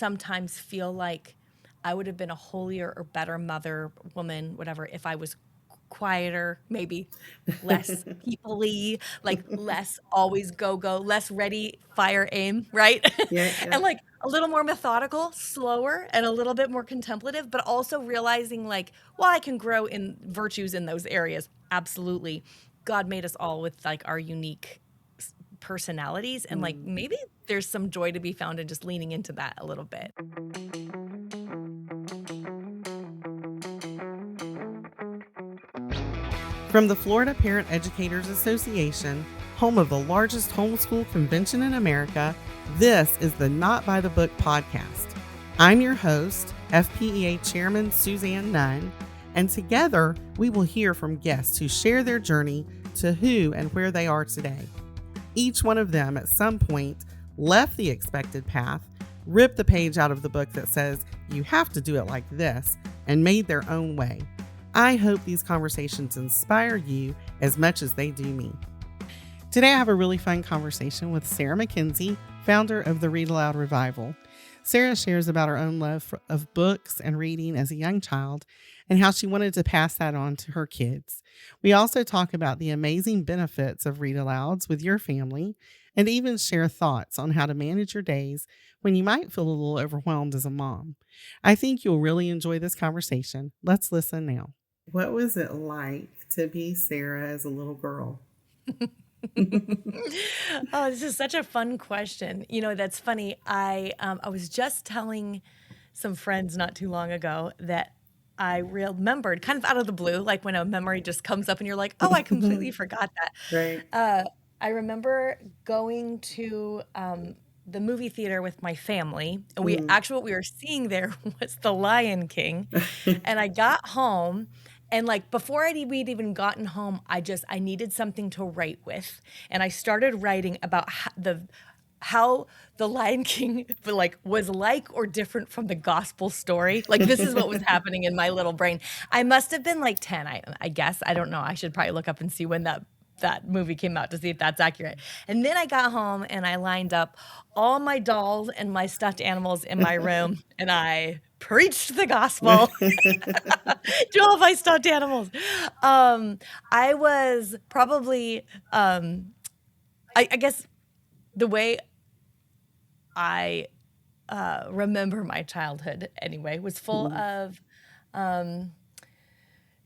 sometimes feel like I would have been a holier or better mother, woman, whatever, if I was quieter, maybe less people-y, like less always go, less ready, fire, aim, right? Yeah, yeah. And like a little more methodical, slower, and a little bit more contemplative, but also realizing like, well, I can grow in virtues in those areas. Absolutely. God made us all with like our unique personalities, and like Mm. maybe there's some joy to be found in just leaning into that a little bit. From the Florida Parent Educators Association, home of the largest homeschool convention in America, this is the Not by the Book podcast. I'm your host, FPEA Chairman Suzanne Nunn, and together we will hear from guests who share their journey to who and where they are today. Each one of them at some point left the expected path, ripped the page out of the book that says you have to do it like this, and made their own way. I hope these conversations inspire you as much as they do me. Today I have a really fun conversation with Sarah Mackenzie, founder of the Read-Aloud Revival. Sarah shares about her own love of books and reading as a young child and how she wanted to pass that on to her kids. We also talk about the amazing benefits of read-alouds with your family and even share thoughts on how to manage your days when you might feel a little overwhelmed as a mom. I think you'll really enjoy this conversation. Let's listen now. What was it like to be Sarah as a little girl? Oh, this is such a fun question. You know, that's funny. I was just telling some friends not too long ago that I remembered kind of out of the blue, like when a memory just comes up and you're like, oh, I completely forgot that. Right. I remember going to the movie theater with my family. And what we were seeing there was The Lion King. And I got home. And like before we'd even gotten home, I needed something to write with, and I started writing about how the Lion King was like or different from the gospel story. Like this is what was happening in my little brain. I must have been like 10, I guess. I don't know. I should probably look up and see when that movie came out to see if that's accurate. And then I got home and I lined up all my dolls and my stuffed animals in my room, and I preached the gospel to all my stuffed animals. I was probably, I guess the way I remember my childhood anyway was full of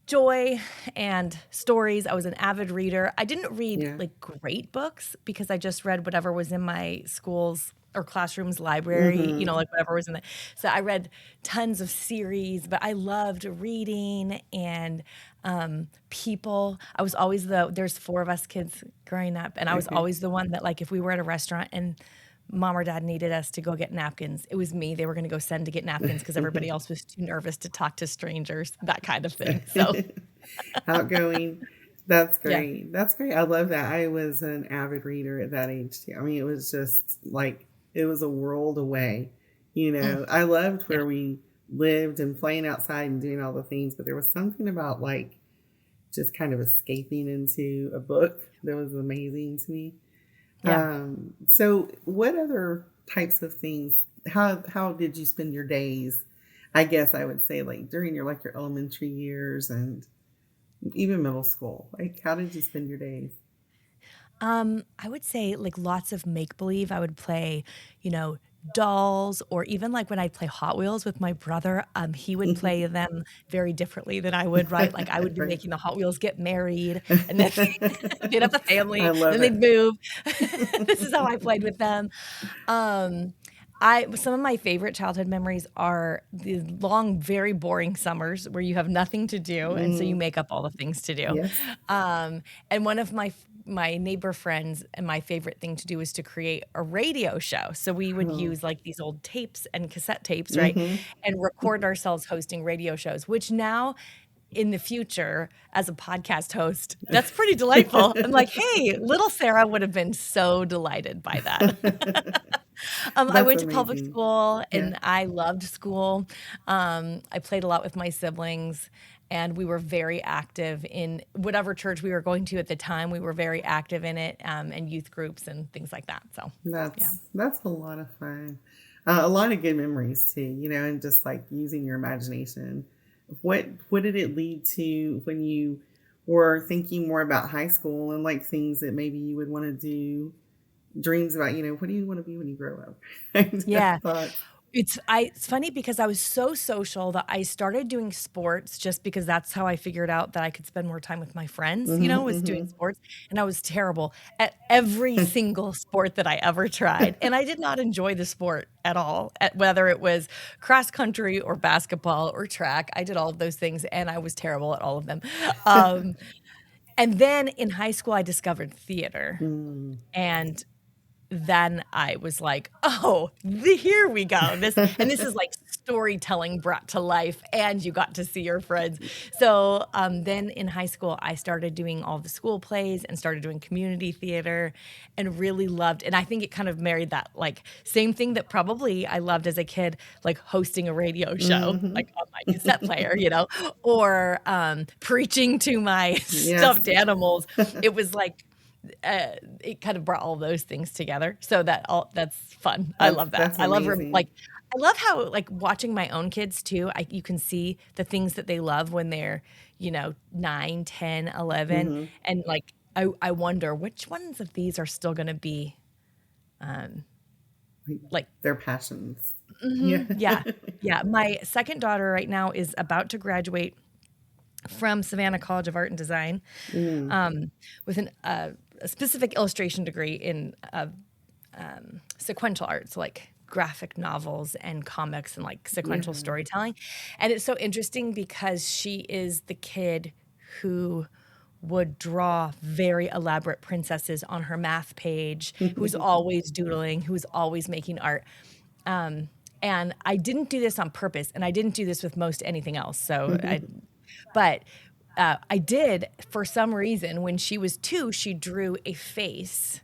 joy and stories. I was an avid reader. I didn't read Yeah. like great books because I just read whatever was in my school's or classroom's library, you know, like whatever was in the. So I read tons of series, but I loved reading and people. I was always there's 4 of us kids growing up, and I was Okay. always the one that like if we were at a restaurant and mom or dad needed us to go get napkins, it was me they were going to go send to get napkins because everybody else was too nervous to talk to strangers, that kind of thing. So Outgoing. That's yeah. great. That's great. I love that. I was an avid reader at that age too. I mean, it was just like it was a world away. You Mm, know, I loved yeah. where we lived and playing outside and doing all the things, but there was something about like just kind of escaping into a book that was amazing to me. Yeah. So what other types of things, how did you spend your days? I guess I would say like during your elementary years and even middle school. Like how did you spend your days? I would say like lots of make believe. I would play, you know, dolls, or even like when I'd play Hot Wheels with my brother, he would play them very differently than I would, right? Like I would be Right. making the Hot Wheels get married, and then they'd have a I family, love then they'd it. move. This is how I played with them. Um, some of my favorite childhood memories are the long, very boring summers where you have nothing to do, and so you Mm, make up all the things to do. yes. And one of my neighbor friends and my favorite thing to do is to create a radio show. So we would Oh. use like these old tapes and cassette tapes, right? Mm-hmm. And record ourselves hosting radio shows, which now in the future as a podcast host, that's pretty delightful. I'm like, hey, little Sarah would have been so delighted by that. I That's went to public amazing. school Yeah. and I loved school. I played a lot with my siblings, and we were very active in whatever church we were going to at the time. We were very active in it, and youth groups and things like that. So, yeah. That's a lot of fun. A lot of good memories too, and just like using your imagination. What did it lead to when you were thinking more about high school and like things that maybe you would want to do, dreams about, what do you want to be when you grow up? Yeah. Thoughts. It's funny because I was so social that I started doing sports just because that's how I figured out that I could spend more time with my friends, was doing Mm-hmm, sports. And I was terrible at every mm-hmm. single sport that I ever tried. And I did not enjoy the sport at all, whether it was cross country or basketball or track. I did all of those things and I was terrible at all of them. Um, and then in high school, I discovered theater. Mm. And then I was like, "Oh, here we go. This is like storytelling brought to life, and you got to see your friends." So then in high school, I started doing all the school plays and started doing community theater, and really loved. And I think it kind of married that like same thing that probably I loved as a kid, like hosting a radio show, Mm-hmm. like on my cassette player, or preaching to my Yes. stuffed animals. It was like it kind of brought all those things together. So that's fun. I love that. That's I love amazing. I love how like watching my own kids too. You can see the things that they love when they're, 9, 10, 11, Mm-hmm. and like I wonder which ones of these are still going to be um like Their passions. Yeah. mhm, yeah. Yeah, my second daughter right now is about to graduate from Savannah College of Art and Design Mm. um, with a specific illustration degree in sequential arts, like graphic novels and comics and like sequential Yeah. storytelling. And it's so interesting because she is the kid who would draw very elaborate princesses on her math page, who's always doodling, who's always making art. And I didn't do this on purpose, and I didn't do this with most anything else. But I did for some reason when she was 2, she drew a face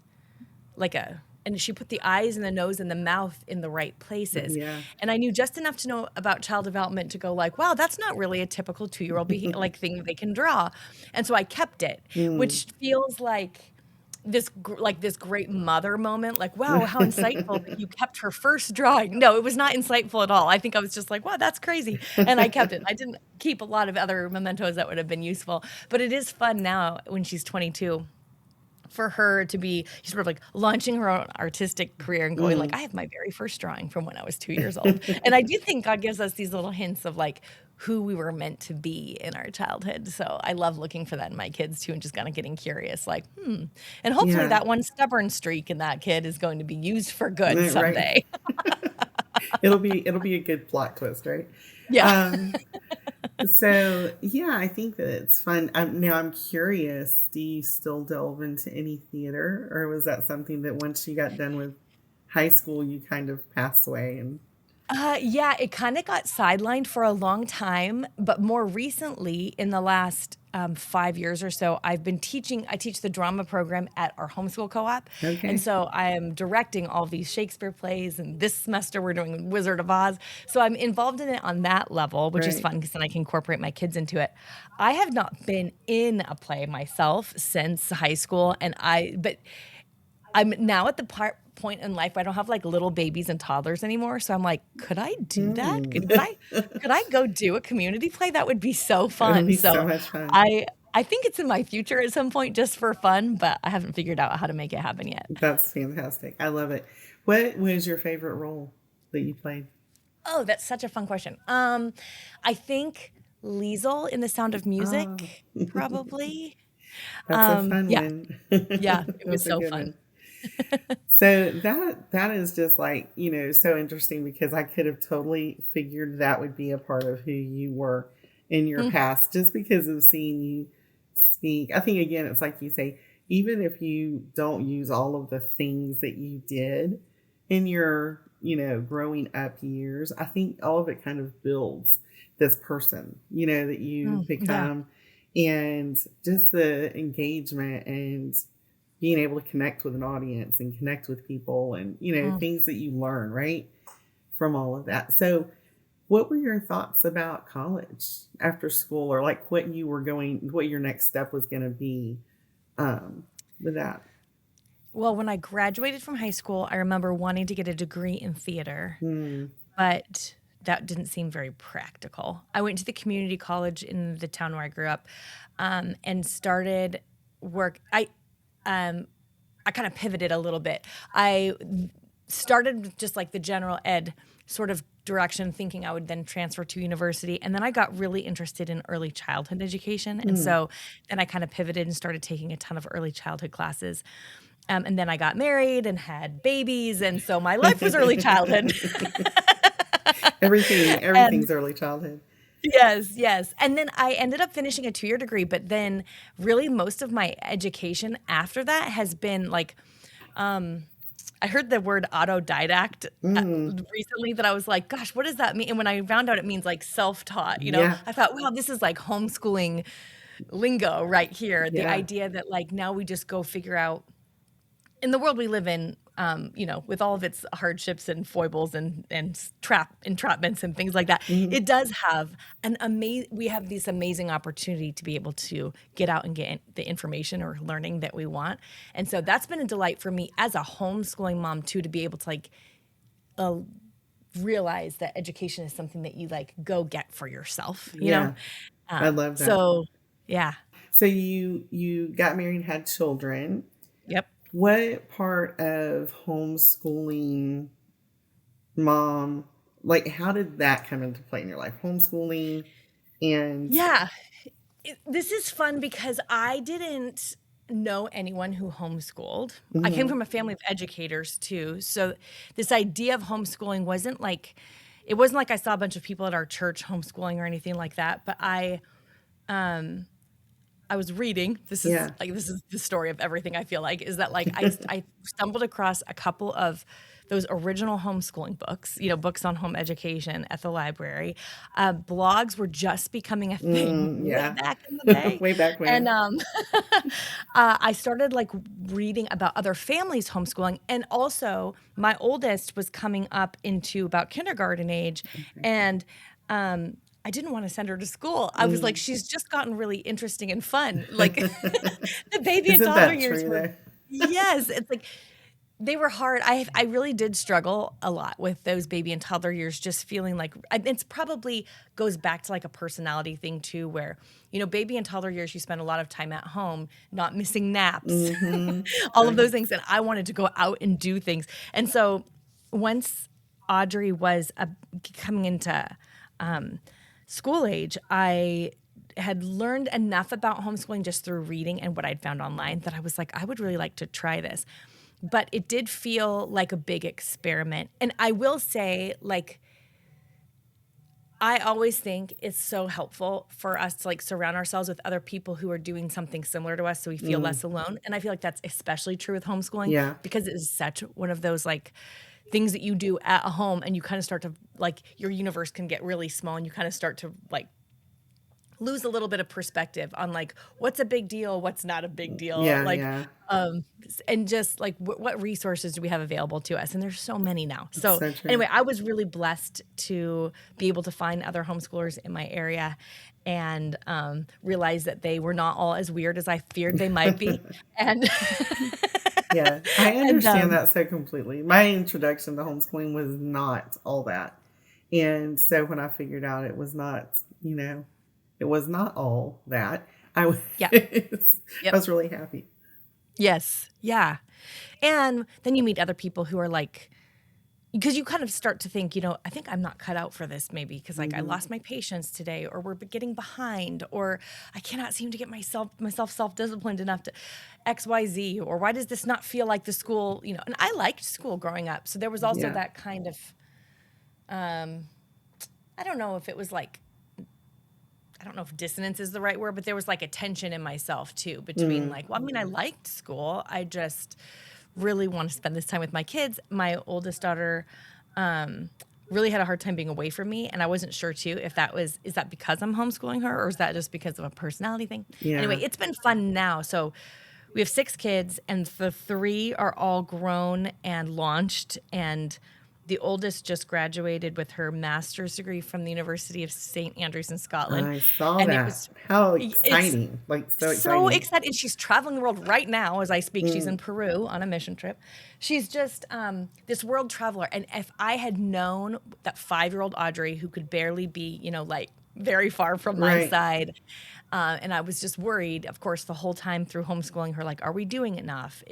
and she put the eyes and the nose and the mouth in the right places. Yeah. And I knew just enough to know about child development to go like, wow, that's not really a typical 2-year-old like thing they can draw. And so I kept it, Mm. which feels like this great mother moment, like, wow, how insightful that you kept her first drawing. No, it was not insightful at all. I think I was just like, wow, that's crazy. And I kept it. I didn't keep a lot of other mementos that would have been useful. But it is fun now when she's 22 for her to be sort of like launching her own artistic career and going like, Mm. I have my very first drawing from when I was 2 years old. And I do think God gives us these little hints of like who we were meant to be in our childhood. So I love looking for that in my kids too and just kind of getting curious like, and hopefully Yeah. that one stubborn streak in that kid is going to be used for good Right. someday. It'll be a good plot twist, right? Yeah. Um, so yeah, I think that it's fun. Now I'm curious, do you still delve into any theater, or was that something that once you got done with high school, you kind of passed away and Yeah, it kind of got sidelined for a long time, but more recently, in the last 5 years or so, I've been teaching. I teach the drama program at our homeschool co-op, and okay, so I am directing all these Shakespeare plays. And this semester, we're doing Wizard of Oz, so I'm involved in it on that level, which is right? fun because then I can incorporate my kids into it. I have not been in a play myself since high school, but I'm now at the point in life where I don't have like little babies and toddlers anymore. So I'm like, could I do that? Hmm. Could I go do a community play? That would be so It would fun. be so So much fun. I think it's in my future at some point just for fun, but I haven't figured out how to make it happen yet. That's fantastic. I love it. What was your favorite role that you played? Oh, that's such a fun question. I think Liesel in The Sound of Oh, Music, probably. that's a fun Yeah, one. yeah, it was That's a so good fun. one. So that is just like, so interesting because I could have totally figured that would be a part of who you were in your Mm, past just because of seeing you speak. I think again, it's like you say, even if you don't use all of the things that you did in your, growing up years, I think all of it kind of builds this person, that you yeah. become and just the engagement and being able to connect with an audience and connect with people and Mm. things that you learn right from all of that. So what were your thoughts about college after school, or like what your next step was going to be um with that? Well, when I graduated from high school, I remember wanting to get a degree in theater, but that didn't seem very practical. I went to the community college in the town where I grew up, and started work. I kind of pivoted a little bit. I started with just like the general ed sort of direction, thinking I would then transfer to university. And then I got really interested in early childhood education. And so then I kind of pivoted and started taking a ton of early childhood classes. And then I got married and had babies. And so my life was early childhood. Everything's early childhood. Yes. And then I ended up finishing a 2-year degree, but then really most of my education after that has been like, I heard the word autodidact recently that I was like, gosh, what does that mean? And when I found out it means like self-taught, Yeah. I thought, wow, this is like homeschooling lingo right here. The Yeah. idea that like now we just go figure out in the world we live in, with all of its hardships and foibles and entrapments and things like that, it does have we have this amazing opportunity to be able to get out and get the information or learning that we want. And so that's been a delight for me as a homeschooling mom too, to be able to like realize that education is something that you like go get for yourself, you know? I love that. So yeah. So you got married, had children. Yep. What part of homeschooling mom, like how did that come into play in your life? Homeschooling and Yeah. This is fun because I didn't know anyone who homeschooled. I came from a family of educators too. So this idea of homeschooling wasn't like I saw a bunch of people at our church homeschooling or anything like that, but I was reading. This is the story of everything. I feel like is that like I stumbled across a couple of those original homeschooling books, books on home education at the library. Blogs were just becoming a thing way back in the day. Way back when. And I started like reading about other families homeschooling, and also my oldest was coming up into about kindergarten age, and I didn't want to send her to school. I was like, she's just gotten really interesting and fun. Like the baby and toddler years were. Yes, it's like they were hard. I really did struggle a lot with those baby and toddler years, just feeling like it's probably goes back to like a personality thing too, where, baby and toddler years, you spend a lot of time at home, not missing naps, all of those things. And I wanted to go out and do things. And so once Audrey was coming into school age, I had learned enough about homeschooling just through reading and what I'd found online that I was like, I would really like to try this. But it did feel like a big experiment. And I will say, like, I always think it's so helpful for us to like surround ourselves with other people who are doing something similar to us so we feel less alone. And I feel like that's especially true with homeschooling because it is such one of those like things that you do at home, and you kind of start to like your universe can get really small, and you kind of start to like lose a little bit of perspective on like what's a big deal, what's not a big deal, and just like what resources do we have available to us, and there's so many now. So anyway, I was really blessed to be able to find other homeschoolers in my area and realize that they were not all as weird as I feared they might be. And yeah, I understand that so completely. My introduction to homeschooling was not all that. And so when I figured out it was not, it was not all that, I was really happy. Yes. Yeah. And then you meet other people who are like, because you kind of start to think, I think I'm not cut out for this maybe because like I lost my patience today, or we're getting behind, or I cannot seem to get myself self-disciplined enough to XYZ, or why does this not feel like the school, and I liked school growing up. So there was also that kind of, I don't know if it was like, I don't know if dissonance is the right word, but there was like a tension in myself too between like, well, I mean, I liked school. I just really want to spend this time with my kids. My oldest daughter really had a hard time being away from me, and I wasn't sure too if is that because I'm homeschooling her, or is that just because of a personality thing? Yeah. Anyway, it's been fun now. So we have 6 kids, and the 3 are all grown and launched, and The oldest just graduated with her master's degree from the University of St. Andrews in Scotland. I saw And that. How it's exciting. Like, so so exciting. exciting. She's traveling the world right now as I speak. She's in Mm. Peru on a mission trip. She's just this world traveler. And if I had known that 5-year-old Audrey, who could barely be, like very far from my Right. side, and I was just worried, of course, the whole time through homeschooling her, like, are we doing enough?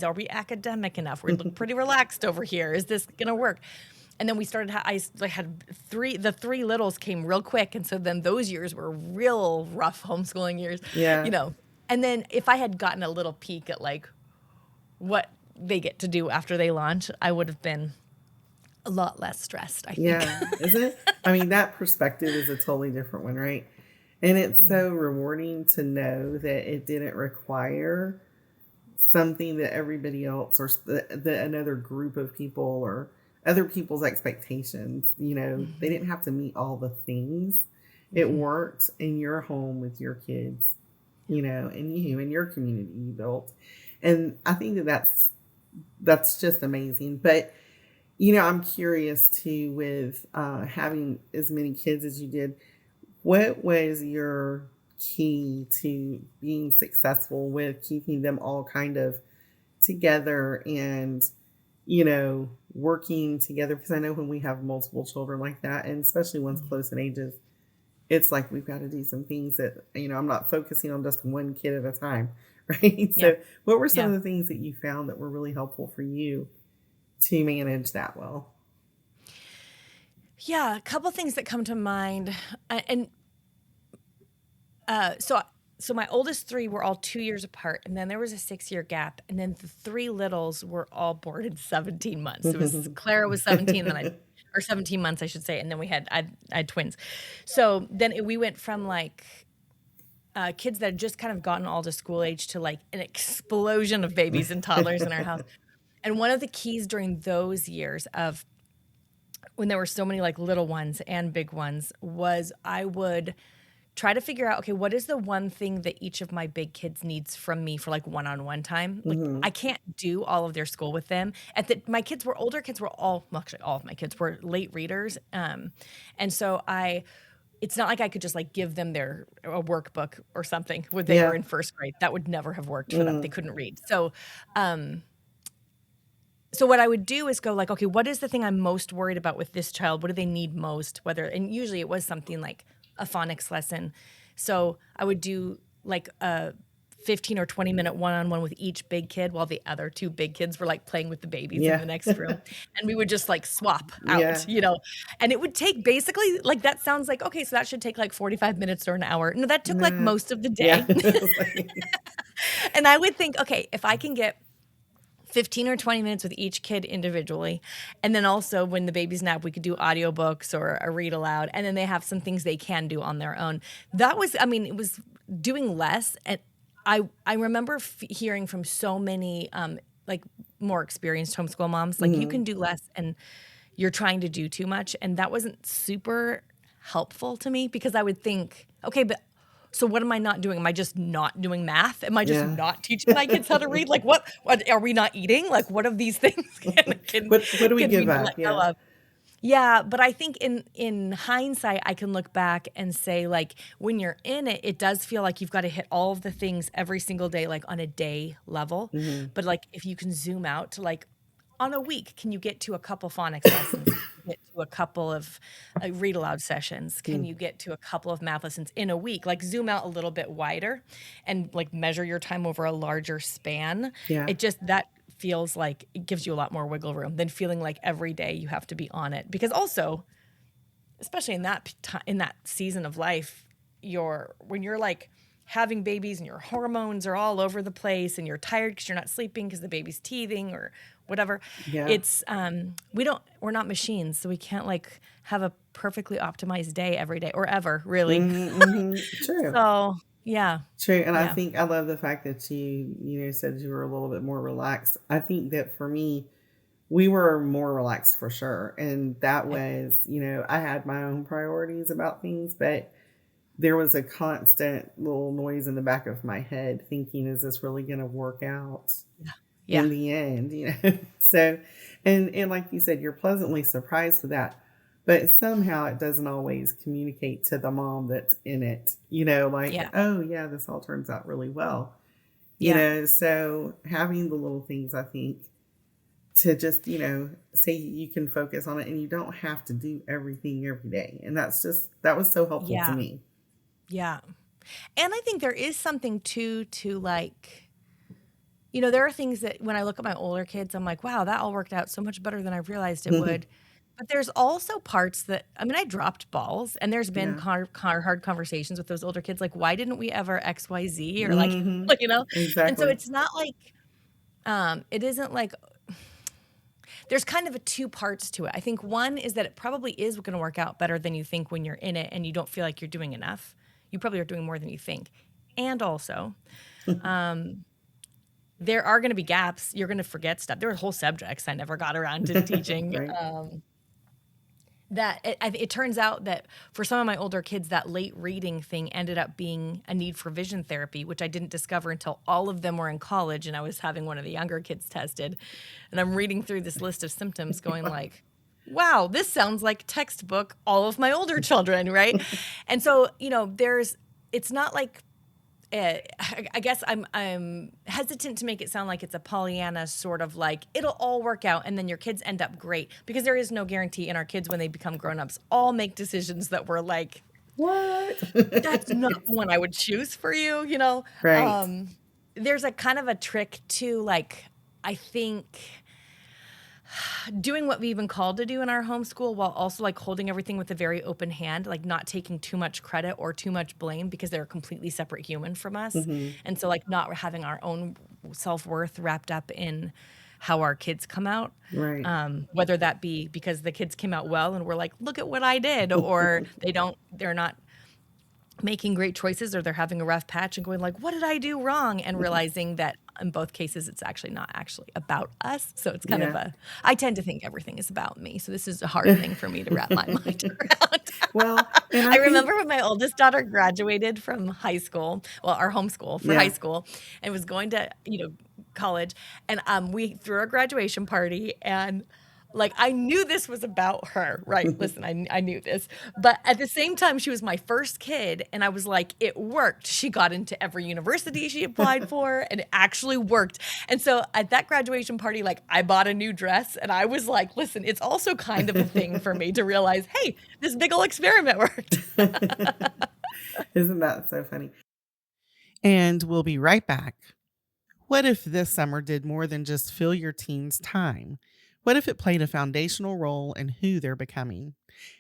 Are we academic enough? We look pretty relaxed over here. Is this going to work? And then we started, I had the three littles came real quick. And so then those years were real rough homeschooling years, Yeah. And then if I had gotten a little peek at like what they get to do after they launch, I would have been a lot less stressed, I think. Yeah. Isn't it? I mean, that perspective is a totally different one, right? And it's so rewarding to know that it didn't require something that everybody else or another group of people or other people's expectations, they didn't have to meet all the things. It worked in your home with your kids, and you and your community you built. And I think that's just amazing. But, I'm curious too, with having as many kids as you did, what was your key to being successful with keeping them all kind of together and, working together? Because I know when we have multiple children like that, and especially ones close in ages, it's like we've got to do some things that, I'm not focusing on just one kid at a time, right? Yeah. So what were some of the things that you found that were really helpful for you to manage that well? Yeah, a couple things that come to mind. So my oldest 3 were all 2 years apart, and then there was a 6-year gap, and then the 3 littles were all born in 17 months. It was Clara was 17, or 17 months, I should say, and then I had twins. So then we went from like kids that had just kind of gotten all to school age to like an explosion of babies and toddlers in our house. And one of the keys during those years of when there were so many like little ones and big ones was I would try to figure out, okay, what is the one thing that each of my big kids needs from me for like one-on-one time? Like I can't do all of their school with them. My kids were older kids were actually all of my kids were late readers. And so it's not like I could just like give them a workbook or something when they were in first grade. That would never have worked for them. They couldn't read. So what I would do is go like, okay, what is the thing I'm most worried about with this child? What do they need most? And usually it was something like a phonics lesson. So I would do like a 15 or 20 minute one-on-one with each big kid while the other 2 big kids were like playing with the babies in the next room. And we would just like swap out, and it would take basically like, that sounds like, okay, so that should take like 45 minutes or an hour. No, that took like most of the day. And I would think, okay, if I can get 15 or 20 minutes with each kid individually. And then also when the babies nap, we could do audiobooks or a read aloud. And then they have some things they can do on their own. That was, it was doing less. And I remember hearing from so many like more experienced homeschool moms, like you can do less and you're trying to do too much. And that wasn't super helpful to me because I would think, okay, but so what am I not doing? Am I just not doing math? Am I just not teaching my kids how to read? Like what are we not eating? Like what of these things what do we give up? Yeah, but I think in hindsight, I can look back and say, like, when you're in it, it does feel like you've got to hit all of the things every single day, like on a day level. But like if you can zoom out to like on a week, can you get to a couple phonics lessons? Can you get to a couple of read aloud sessions? Can you get to a couple of math lessons in a week? Like zoom out a little bit wider and like measure your time over a larger span. Yeah. It just, that feels like it gives you a lot more wiggle room than feeling like every day you have to be on it. Because also, especially in that season of life, when you're like having babies and your hormones are all over the place and you're tired because you're not sleeping because the baby's teething or whatever. Yeah. It's we're not machines, so we can't like have a perfectly optimized day every day or ever, really. True. So yeah. True. And I think I love the fact that you said you were a little bit more relaxed. I think that for me, we were more relaxed for sure. And that was, I had my own priorities about things, but there was a constant little noise in the back of my head thinking, is this really going to work out in the end? So, And like you said, you're pleasantly surprised with that. But somehow it doesn't always communicate to the mom that's in it, like, Yeah. oh, yeah, this all turns out really well. Yeah. So having the little things, I think, to just, say you can focus on it and you don't have to do everything every day. And that was so helpful to Yeah. me. Yeah. And I think there is something too to like, there are things that when I look at my older kids, I'm like, wow, that all worked out so much better than I realized it would. But there's also parts that, I mean, I dropped balls and there's been Yeah. hard conversations with those older kids. Like, why didn't we ever X, Y, Z? Or like, Mm-hmm. And so Exactly. it's not like, it isn't like, there's kind of a two parts to it. I think one is that it probably is going to work out better than you think when you're in it and you don't feel like you're doing enough. You probably are doing more than you think. And also, there are going to be gaps. You're going to forget stuff. There were whole subjects I never got around to teaching. Right. That it turns out that for some of my older kids, that late reading thing ended up being a need for vision therapy, which I didn't discover until all of them were in college and I was having one of the younger kids tested. And I'm reading through this list of symptoms going like, wow, this sounds like textbook all of my older children, right? And so, it's not like I guess I'm hesitant to make it sound like it's a Pollyanna sort of like it'll all work out and then your kids end up great, because there is no guarantee. And our kids, when they become grown-ups, all make decisions that we're like, What? that's not the one I would choose for you, Right. There's a kind of a trick to like, I think, doing what we've been called to do in our homeschool while also like holding everything with a very open hand, like not taking too much credit or too much blame because they're a completely separate human from us. Mm-hmm. And so like not having our own self-worth wrapped up in how our kids come out. Right. Whether that be because the kids came out well and we're like, look at what I did, or they're not making great choices, or they're having a rough patch and going like, what did I do wrong? And realizing that in both cases, it's actually not actually about us. So it's kind of Yeah. I tend to think everything is about me. So this is a hard thing for me to wrap my mind around. Well, and I I think, remember when my oldest daughter graduated from high school, well, our homeschool for high yeah. school, and was going to, college. And we threw a graduation party, and like I knew this was about her, right? Listen, I knew this. But at the same time, she was my first kid, and I was like, it worked. She got into every university she applied for, and it actually worked. And so at that graduation party, like I bought a new dress, and I was like, listen, it's also kind of a thing for me to realize, hey, this big ol' experiment worked. Isn't that so funny? And we'll be right back. What if this summer did more than just fill your teens' time? What if it played a foundational role in who they're becoming?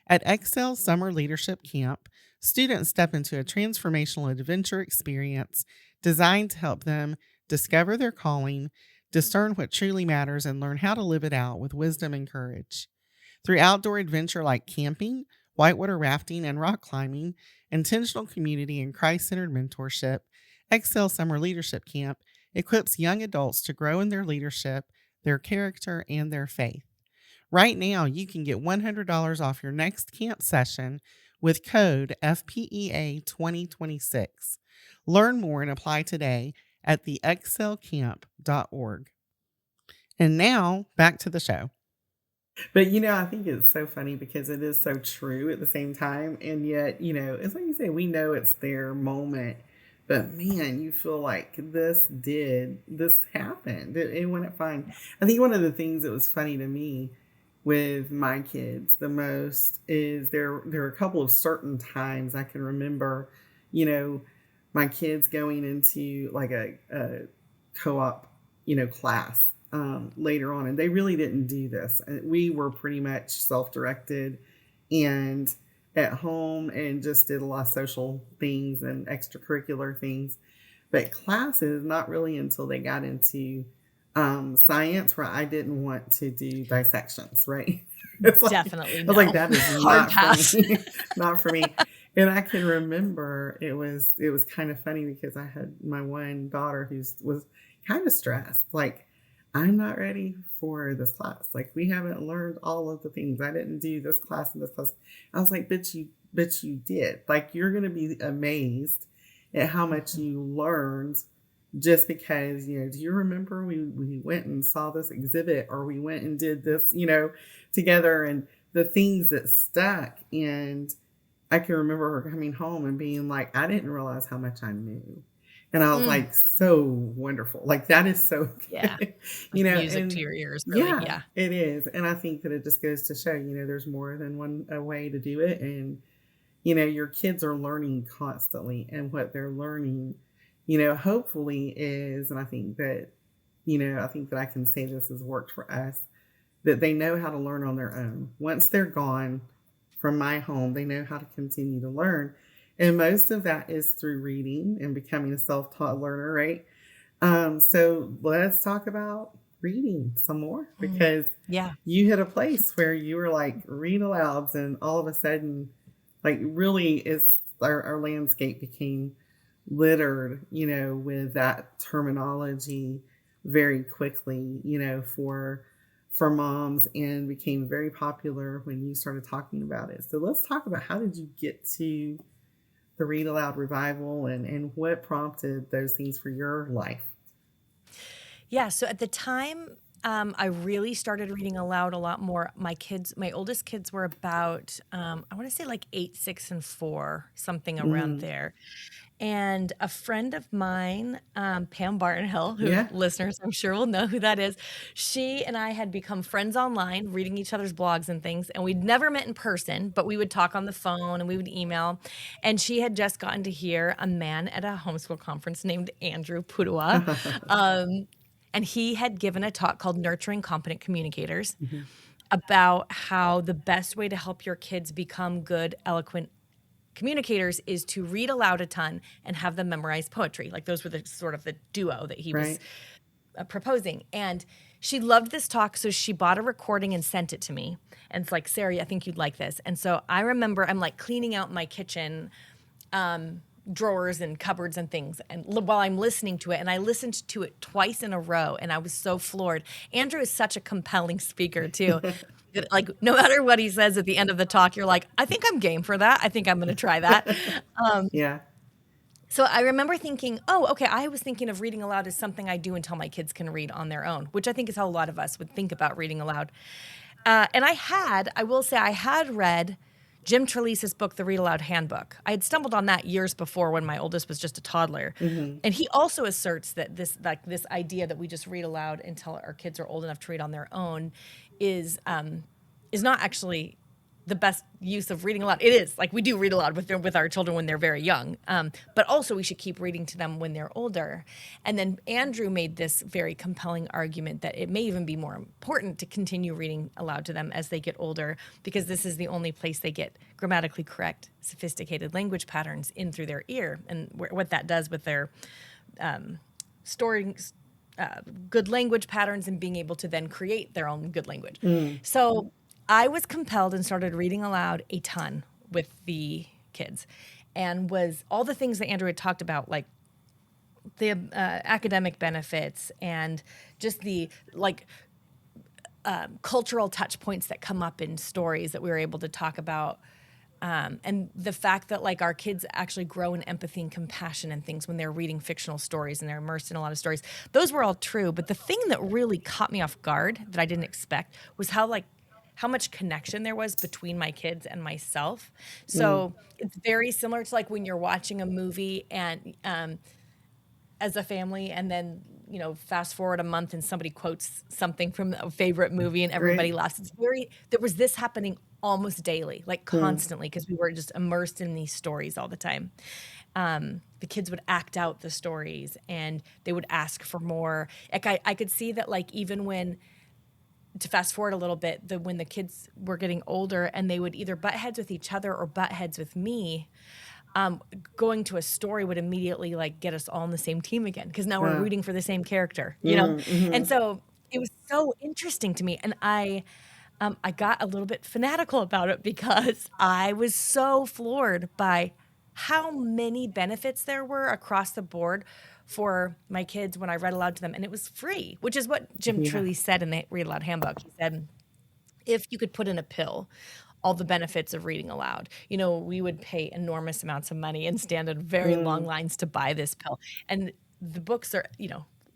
At Excel Summer Leadership Camp, students step into a transformational adventure experience designed to help them discover their calling, discern what truly matters, and learn how to live it out with wisdom and courage. Through outdoor adventure like camping, whitewater rafting, and rock climbing, intentional community, and Christ-centered mentorship, Excel Summer Leadership Camp equips young adults to grow in their leadership, their character, and their faith. Right now, you can get $100 off your next camp session with code FPEA 2026. Learn more and apply today at theexcelcamp.org. And now, back to the show. But, I think it's so funny because it is so true at the same time. And yet, it's like you say, we know it's their moment. But man, you feel like this happened. It went fine. I think one of the things that was funny to me with my kids the most is there are a couple of certain times I can remember, my kids going into like a co-op, class later on. And they really didn't do this. We were pretty much self-directed and at home and just did a lot of social things and extracurricular things. But classes, not really until they got into science, where I didn't want to do dissections, right? It's like, Definitely I no. was like, that is Hard not pass. for me. Not for me. And I can remember it was kind of funny because I had my one daughter who was kind of stressed. Like, I'm not ready for this class. Like, we haven't learned all of the things. I didn't do this class and this class. I was like, but you did. Like, you're going to be amazed at how much you learned just because, do you remember we went and saw this exhibit, or we went and did this, together, and the things that stuck. And I can remember her coming home and being like, I didn't realize how much I knew. And I was like, so wonderful. Like, that is so good. Yeah. Music and to your ears, really. Yeah. It is. And I think that it just goes to show, there's more than one way to do it. And, your kids are learning constantly, and what they're learning, hopefully is, and I think that I can say this has worked for us, that they know how to learn on their own. Once they're gone from my home, they know how to continue to learn. And most of that is through reading and becoming a self-taught learner, right? So let's talk about reading some more, because you hit a place where you were like, read alouds, and all of a sudden, like, really is our landscape became littered, with that terminology very quickly, for moms, and became very popular when you started talking about it. So let's talk about, how did you get to the Read-Aloud Revival, and what prompted those things for your life? Yeah, so at the time, I really started reading aloud a lot more. My oldest kids were about, I want to say like 8, 6, and 4, something around there. And a friend of mine, Pam Bartonhill, who listeners I'm sure will know who that is, she and I had become friends online, reading each other's blogs and things, and we'd never met in person, but we would talk on the phone and we would email. And she had just gotten to hear a man at a homeschool conference named Andrew Pudua. And he had given a talk called Nurturing Competent Communicators about how the best way to help your kids become good, eloquent communicators is to read aloud a ton and have them memorize poetry. Like, those were the sort of the duo that he was proposing. And she loved this talk, so she bought a recording and sent it to me. And it's like, Sarah, I think you'd like this. And so I remember I'm like cleaning out my kitchen drawers and cupboards and things, and while I'm listening to it, and I listened to it twice in a row, and I was so floored. Andrew is such a compelling speaker too. Like, no matter what he says at the end of the talk, you're like, I think I'm game for that. I think I'm going to try that. So I remember thinking, oh, okay, I was thinking of reading aloud as something I do until my kids can read on their own, which I think is how a lot of us would think about reading aloud. And I will say I had read Jim Trelease's book, The Read-Aloud Handbook. I had stumbled on that years before, when my oldest was just a toddler. And he also asserts that this idea that we just read aloud until our kids are old enough to read on their own is not actually the best use of reading aloud. It is, like, we do read aloud with our children when they're very young, but also we should keep reading to them when they're older. And then Andrew made this very compelling argument that it may even be more important to continue reading aloud to them as they get older, because this is the only place they get grammatically correct, sophisticated language patterns in through their ear, and what that does with their storing good language patterns and being able to then create their own good language. So I was compelled and started reading aloud a ton with the kids, and was all the things that Andrew had talked about, like the academic benefits and just the cultural touch points that come up in stories that we were able to talk about. And the fact that, like, our kids actually grow in empathy and compassion and things when they're reading fictional stories and they're immersed in a lot of stories. Those were all true. But the thing that really caught me off guard that I didn't expect was how much connection there was between my kids and myself. So it's very similar to, like, when you're watching a movie and as a family, and then, fast forward a month and somebody quotes something from a favorite movie and everybody laughs. There was this happening almost daily, like constantly, because we were just immersed in these stories all the time. The kids would act out the stories and they would ask for more. Like, I could see that, like, even when, to fast forward a little bit, when the kids were getting older and they would either butt heads with each other or butt heads with me, going to a story would immediately, like, get us all on the same team again, because now we're rooting for the same character, And so it was so interesting to me, and I got a little bit fanatical about it, because I was so floored by how many benefits there were across the board for my kids when I read aloud to them. And it was free, which is what Jim Trelease said in the Read Aloud Handbook. He said, if you could put in a pill all the benefits of reading aloud, we would pay enormous amounts of money and stand in very long lines to buy this pill. And the books are,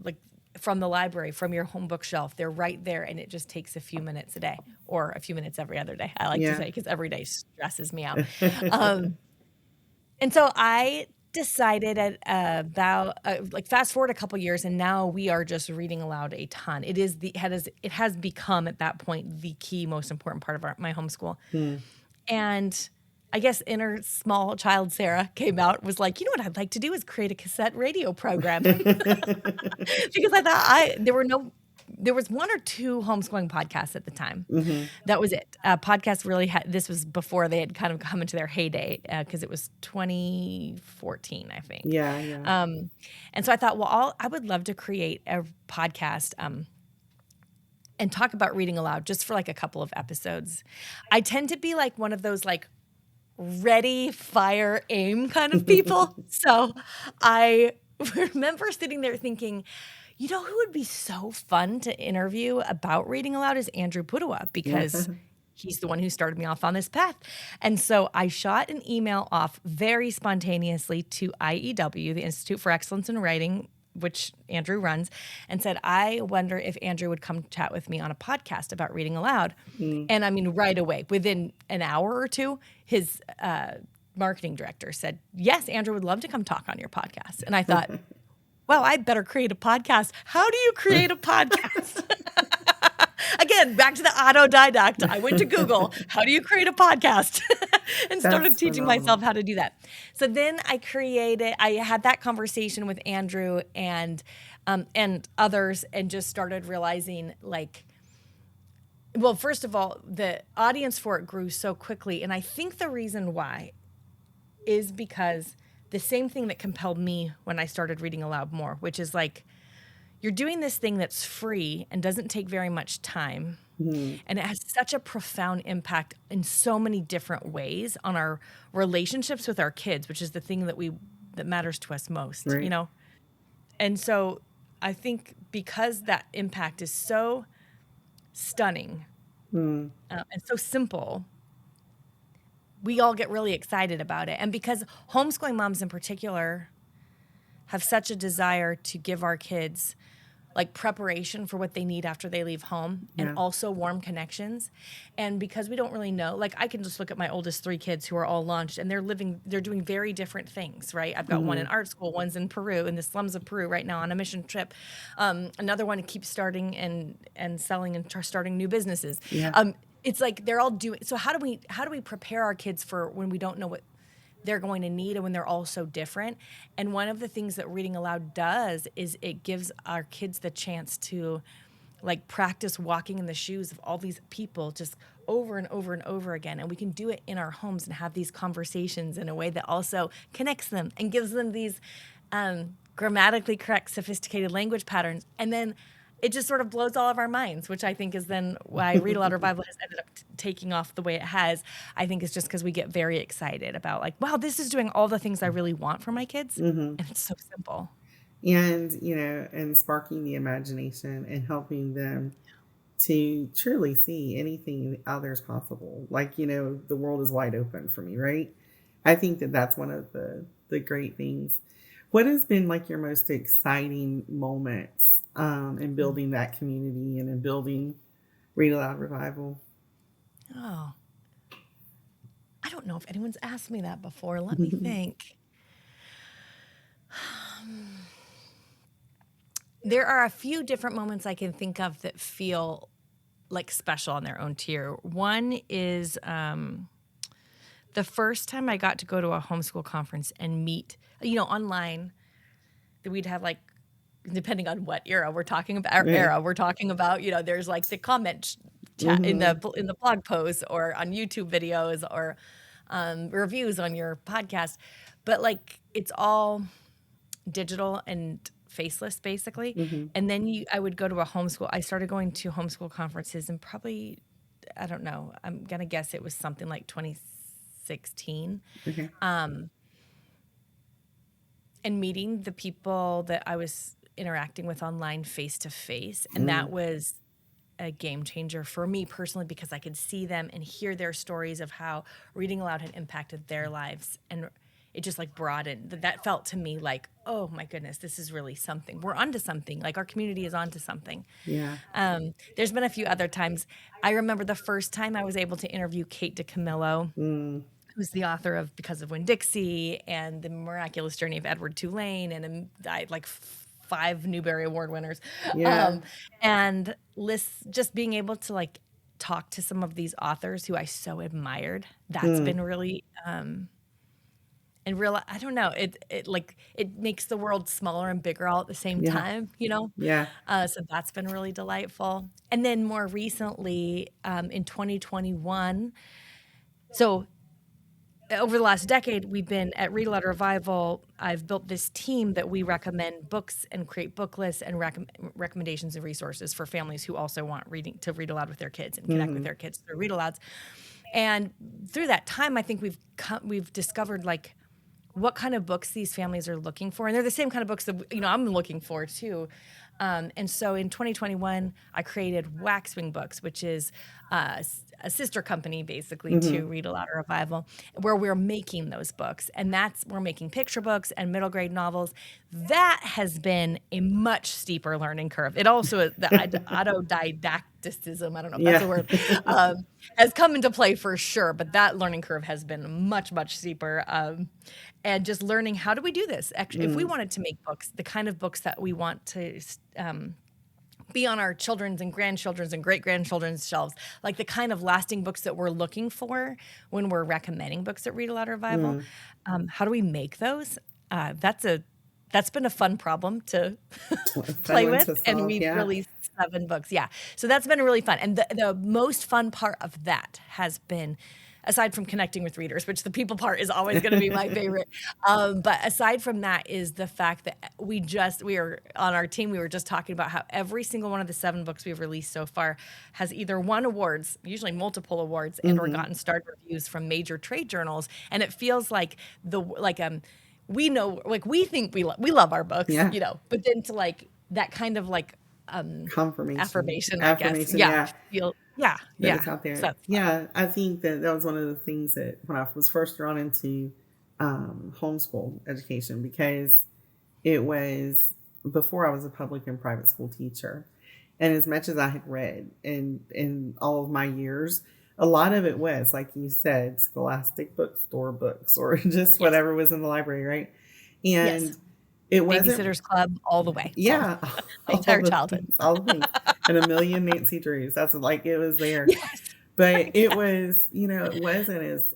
like from the library, from your home bookshelf, they're right there, and it just takes a few minutes a day or a few minutes every other day. I like to say, because every day stresses me out. And so I decided at about like fast forward a couple years, and now we are just reading aloud a ton. It has become at that point the key most important part of my homeschool. And I guess inner small child Sarah came out, was like, you know what I'd like to do is create a cassette radio program. Because I thought there was one or two homeschooling podcasts at the time. That was it. Podcasts really this was before they had kind of come into their heyday, because it was 2014, I think. Yeah. And so I thought, well, I would love to create a podcast and talk about reading aloud just for like a couple of episodes. I tend to be like one of those like ready, fire, aim kind of people. So I remember sitting there thinking, you know who would be so fun to interview about reading aloud is Andrew Pudawa, because he's the one who started me off on this path. And so I shot an email off very spontaneously to IEW, the Institute for Excellence in Writing, which Andrew runs, and said, I wonder if Andrew would come chat with me on a podcast about reading aloud. And I mean, right away, within an hour or two, his marketing director said, yes, Andrew would love to come talk on your podcast. And I thought, well, I better create a podcast. How do you create a podcast? Again, back to the autodidact. I went to Google, how do you create a podcast? And started teaching myself how to do that. So then I had that conversation with Andrew and others, and just started realizing, like, well, first of all, the audience for it grew so quickly. And I think the reason why is because the same thing that compelled me when I started reading aloud more, which is like, you're doing this thing that's free and doesn't take very much time. And it has such a profound impact in so many different ways on our relationships with our kids, which is the thing that matters to us most, right. And so I think because that impact is so stunning and so simple, we all get really excited about it. And because homeschooling moms in particular have such a desire to give our kids like preparation for what they need after they leave home, and also warm connections. And because we don't really know, like I can just look at my oldest 3 kids who are all launched, and they're doing very different things, right? I've got one in art school, one's in Peru, in the slums of Peru right now on a mission trip. Another one keeps starting and selling and starting new businesses. It's like they're all doing, so how do we prepare our kids for when we don't know what they're going to need and when they're all so different? And one of the things that reading aloud does is it gives our kids the chance to like practice walking in the shoes of all these people just over and over and over again. And we can do it in our homes and have these conversations in a way that also connects them and gives them these grammatically correct, sophisticated language patterns. And then it just sort of blows all of our minds, which I think is then why Read-Aloud Revival has ended up taking off the way it has. I think it's just because we get very excited about like, wow, this is doing all the things I really want for my kids. And it's so simple. And, and sparking the imagination and helping them to truly see anything out there is possible. Like, the world is wide open for me, right? I think that that's one of the great things. What has been like your most exciting moments in building that community and in building Read-Aloud Revival? Oh, I don't know if anyone's asked me that before. Let me think. There are a few different moments I can think of that feel like special on their own tier. One is the first time I got to go to a homeschool conference and meet, online, that we'd have like, depending on what era we're talking about, there's like the comment chat in the blog posts or on YouTube videos or reviews on your podcast, but like it's all digital and faceless basically. And then I would go to a homeschool. I started going to homeschool conferences and probably, I don't know, I'm gonna guess it was something like 2016. And meeting the people that I was interacting with online face to face. And that was a game changer for me personally, because I could see them and hear their stories of how reading aloud had impacted their lives. And it just like broadened. That felt to me like, oh my goodness, this is really something. We're onto something. Like our community is onto something. Yeah. There's been a few other times. I remember the first time I was able to interview Kate DiCamillo, who's the author of Because of Winn-Dixie and The Miraculous Journey of Edward Tulane, and like 5 Newbery Award winners. Yeah. And just being able to like talk to some of these authors who I so admired, that's been really and real, I don't know, it like it makes the world smaller and bigger all at the same Yeah. time, you know? Yeah. So that's been really delightful. And then more recently, in 2021, so over the last decade, we've been at Read-Aloud Revival. I've built this team that we recommend books and create book lists and recommendations and resources for families who also want to read aloud with their kids and connect with their kids through read-alouds. And through that time, I think we've discovered like what kind of books these families are looking for, and they're the same kind of books that I'm looking for too. And so in 2021, I created Waxwing Books, which is a sister company basically to Read-Aloud Revival, where we're making those books. And we're making picture books and middle grade novels. That has been a much steeper learning curve. It also, the autodidacticism, I don't know if that's a word, has come into play for sure. But that learning curve has been much, much steeper. And just learning, how do we do this? Actually, if we wanted to make books, the kind of books that we want to be on our children's and grandchildren's and great-grandchildren's shelves, like the kind of lasting books that we're looking for when we're recommending books at Read-Aloud Revival, how do we make those? That's been a fun problem to play with, and we've released 7 books. Yeah, so that's been really fun. And the most fun part of that has been, aside from connecting with readers, which the people part is always going to be my favorite. But aside from that is the fact that we are on our team, we were just talking about how every single one of the 7 books we've released so far has either won awards, usually multiple awards, and or gotten starred reviews from major trade journals. And it feels like we know, like we think we love our books, but then to like that kind of like affirmation, I guess. It's out there. So I think that was one of the things that when I was first drawn into homeschool education, because it was before I was a public and private school teacher. And as much as I had read in all of my years, a lot of it was, like you said, scholastic bookstore books or just whatever was in the library, right? And it wasn't Babysitter's Club all the way. Yeah. My entire childhood. All the things. And a million Nancy Drews. That's like, it was there. Yes. But it was, it wasn't as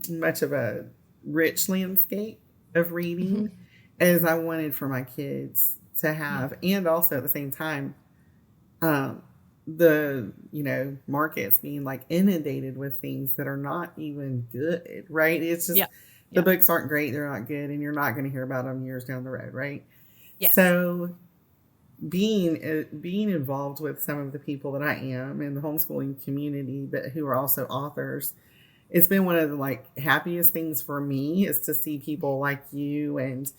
much of a rich landscape of reading as I wanted for my kids to have. And also at the same time, the, markets being like inundated with things that are not even good, right? It's just, the books aren't great. They're not good. And you're not going to hear about them years down the road. Right. Yes. So being involved with some of the people that I am in the homeschooling community, but who are also authors, it's been one of the like happiest things for me is to see people like you and,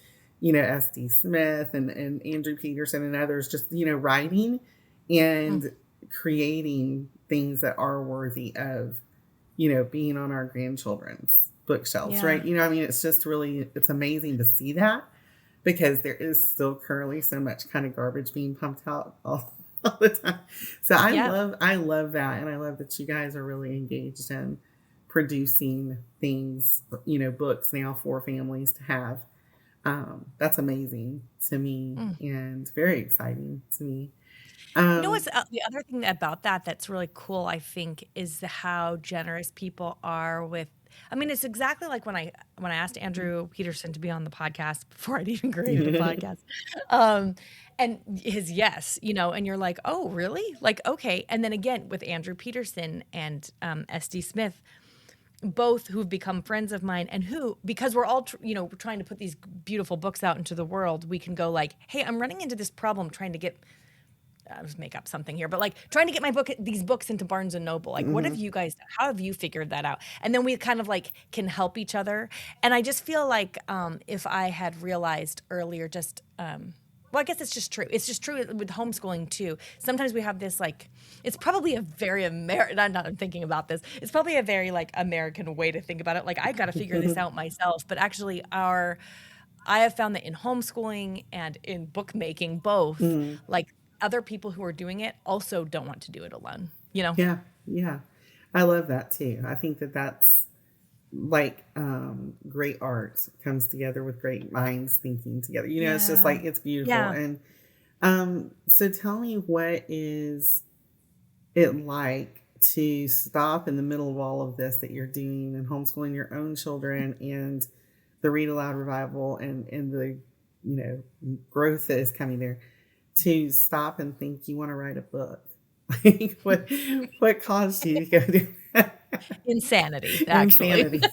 S.D. Smith and Andrew Peterson and others just, writing and creating things that are worthy of, being on our grandchildren's bookshelves, right? It's just really, it's amazing to see that because there is still currently so much kind of garbage being pumped out all the time. So I love that. And I love that you guys are really engaged in producing things, books now for families to have. That's amazing to me and very exciting to me. What's the other thing about that's really cool, I think, is how generous people are with. It's exactly like when I asked Andrew Peterson to be on the podcast before I'd even created a podcast, and his yes, and you're like, oh, really? Like, okay. And then again with Andrew Peterson and S.D. Smith, both who've become friends of mine and who, because we're all, trying to put these beautiful books out into the world, we can go like, hey, I'm running into this problem trying to get, I'll just make up something here, but like trying to get these books into Barnes and Noble. Like, what have you guys, how have you figured that out? And then we kind of like can help each other. And I just feel like if I had realized earlier, well, I guess it's just true. It's just true with homeschooling too. Sometimes we have this like, it's probably a very American, I'm thinking about this. It's probably a very like American way to think about it. Like I got to figure this out myself. But actually I have found that in homeschooling and in bookmaking, both, like other people who are doing it also don't want to do it alone, you know? Yeah. Yeah. I love that too. I think that that's like great art comes together with great minds thinking together. You know, it's just like, it's beautiful. Yeah. And so tell me, what is it like to stop in the middle of all of this that you're doing and homeschooling your own children and the Read-Aloud Revival and the, you know, growth that is coming there, to stop and think you want to write a book? Like what caused you to go do that? Insanity, actually. Insanity.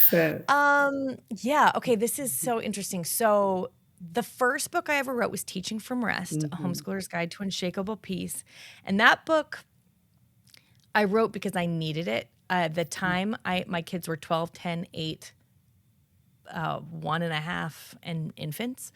So, Yeah. Okay. This is so interesting. So the first book I ever wrote was Teaching from Rest, A Homeschooler's Guide to Unshakable Peace. And that book I wrote because I needed it. At the time, my kids were 12, 10, 8, 1.5, and infants.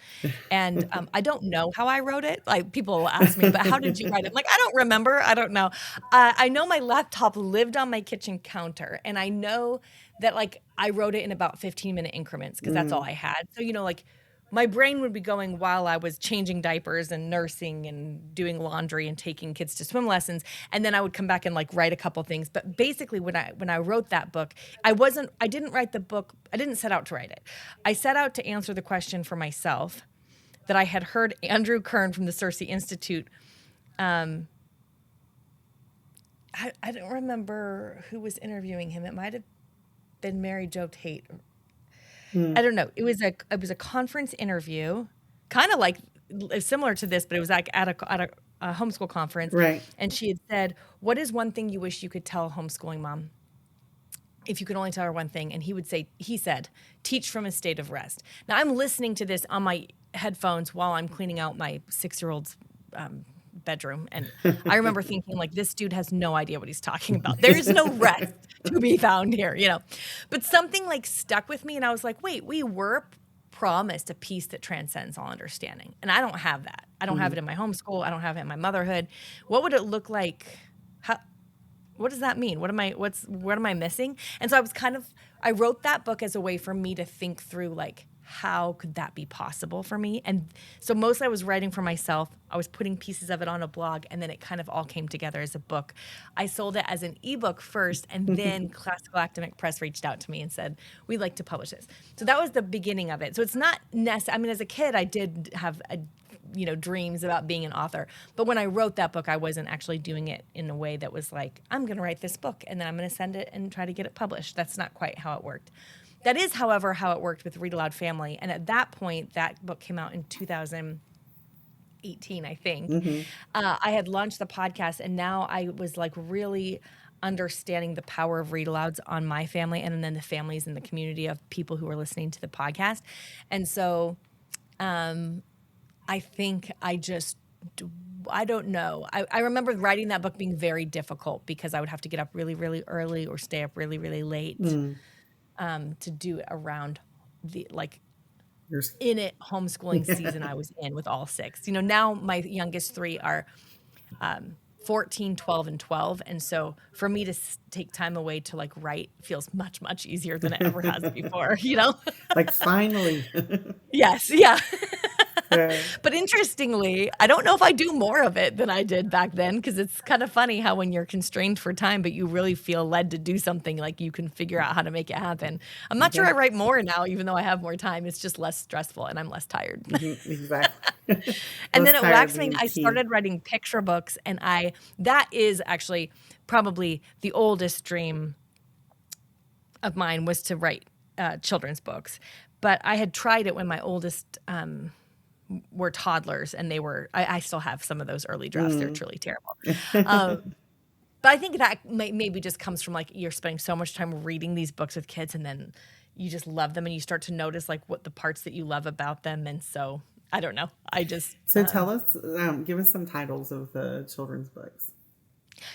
And I don't know how I wrote it. Like people will ask me, but how did you write it? I'm like, I don't remember. I don't know. I know my laptop lived on my kitchen counter, and I know that like I wrote it in about 15-minute increments because that's all I had. So, you know, like my brain would be going while I was changing diapers and nursing and doing laundry and taking kids to swim lessons. And then I would come back and like write a couple things. But basically when I wrote that book, I didn't write the book. I didn't set out to write it. I set out to answer the question for myself that I had heard Andrew Kern from the Cersei Institute. I don't remember who was interviewing him. It might have been Mary Jo Tate. I don't know. It was a conference interview, kind of like similar to this, but it was like at a homeschool conference. right. And she had said, "What is one thing you wish you could tell a homeschooling mom? If you could only tell her one thing." And he said, "Teach from a state of rest." Now I'm listening to this on my headphones while I'm cleaning out my 6-year-old's bedroom. And I remember thinking like, this dude has no idea what he's talking about. There is no rest to be found here, you know? But something like stuck with me, and I was like, wait, we were promised a peace that transcends all understanding. And I don't have that. I don't have it in my homeschool. I don't have it in my motherhood. What would it look like? What does that mean? What am I missing? And so I wrote that book as a way for me to think through like, how could that be possible for me? And so mostly I was writing for myself. I was putting pieces of it on a blog, and then it kind of all came together as a book. I sold it as an ebook first, and then Classical Academic Press reached out to me and said, we'd like to publish this. So that was the beginning of it. So it's not necessary. I mean, as a kid, I did have dreams about being an author. But when I wrote that book, I wasn't actually doing it in a way that was like, I'm going to write this book, and then I'm going to send it and try to get it published. That's not quite how it worked. That is, however, how it worked with Read-Aloud Family. And at that point, that book came out in 2018, I think. I had launched the podcast, and now I was like really understanding the power of read-alouds on my family and then the families in the community of people who are listening to the podcast. And so I think I don't know. I remember writing that book being very difficult because I would have to get up really, really early or stay up really, really late. To do it around the in it homeschooling season I was in with all 6. Now my youngest 3 are 14, 12, and 12. And so for me to take time away to like write feels much, much easier than it ever has before, Like finally. Yes. Yeah. Yeah. But interestingly, I don't know if I do more of it than I did back then, because it's kind of funny how when you're constrained for time, but you really feel led to do something, like you can figure out how to make it happen. I'm not sure I write more now, even though I have more time. It's just less stressful and I'm less tired. Exactly. And then at Waxwing, I started writing picture books, and that is actually probably the oldest dream of mine, was to write children's books. But I had tried it when my oldest were toddlers, and I still have some of those early drafts. They're truly terrible. But I think that maybe just comes from like, you're spending so much time reading these books with kids, and then you just love them, and you start to notice like what the parts that you love about them. And so I don't know. So tell us, give us some titles of the children's books.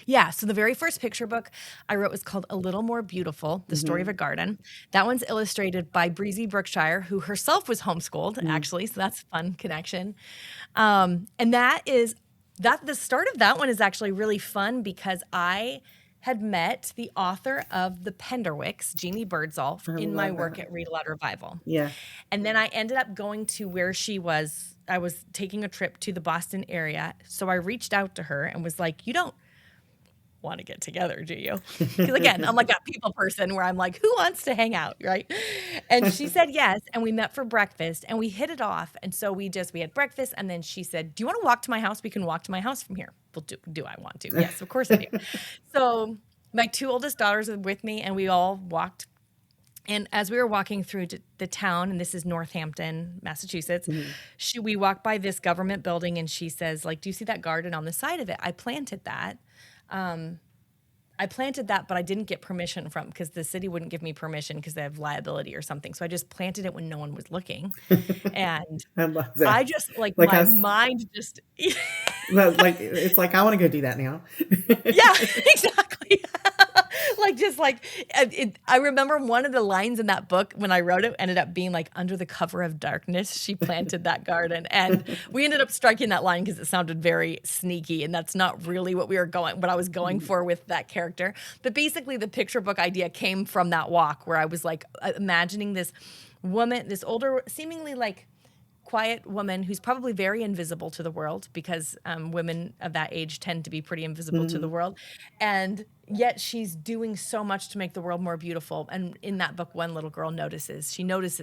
Yeah, so the very first picture book I wrote was called A Little More Beautiful, The Story of a Garden. That one's illustrated by Breezy Brookshire, who herself was homeschooled, actually, so that's a fun connection. And the start of that one is actually really fun because I had met the author of The Penderwicks, Jeannie Birdsall, I in my love work that. at Read-Aloud Revival. Yeah. And then I ended up going to where she was. I was taking a trip to the Boston area. So I reached out to her and was like, you don't want to get together, do you? Because again, I'm like a people person where I'm like, who wants to hang out, right? And she said yes, and we met for breakfast, and we hit it off. And so we had breakfast, and then she said, "Do you want to walk to my house? We can walk to my house from here." Well, do I want to? Yes, of course I do. So my two oldest daughters were with me, and we all walked. And as we were walking through the town, and this is Northampton, Massachusetts, we walked by this government building, and she says, like, "Do you see that garden on the side of it? I planted that." But I didn't get permission because the city wouldn't give me permission because they have liability or something. So I just planted it when no one was looking. And I love I that. just like Like my I, mind just, like it's like I want to go do that now. yeah, exactly. I remember one of the lines in that book when I wrote it ended up being like, under the cover of darkness, she planted that garden. And we ended up striking that line because it sounded very sneaky. And that's not really what I was going for with that character. But basically the picture book idea came from that walk where I was like imagining this woman, this older, seemingly like quiet woman who's probably very invisible to the world because women of that age tend to be pretty invisible to the world. And yet she's doing so much to make the world more beautiful. And in that book, one little girl notices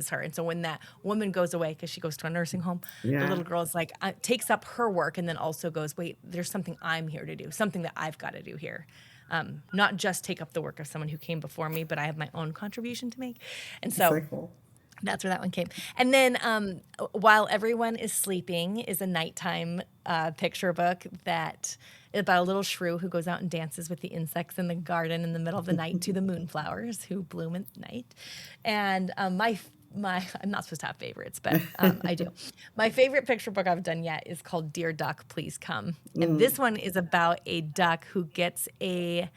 her. And so when that woman goes away, because she goes to a nursing home, the little girl is like, takes up her work and then also goes, wait, there's something I'm here to do, something that I've got to do here. Not just take up the work of someone who came before me, but I have my own contribution to make. And so Very cool. that's where that one came. And then While Everyone is Sleeping is a nighttime picture book that about a little shrew who goes out and dances with the insects in the garden in the middle of the night to the moonflowers who bloom at night. And my I'm not supposed to have favorites, but I do. My favorite picture book I've done yet is called Dear Duck, Please Come. And this one is about a duck who gets a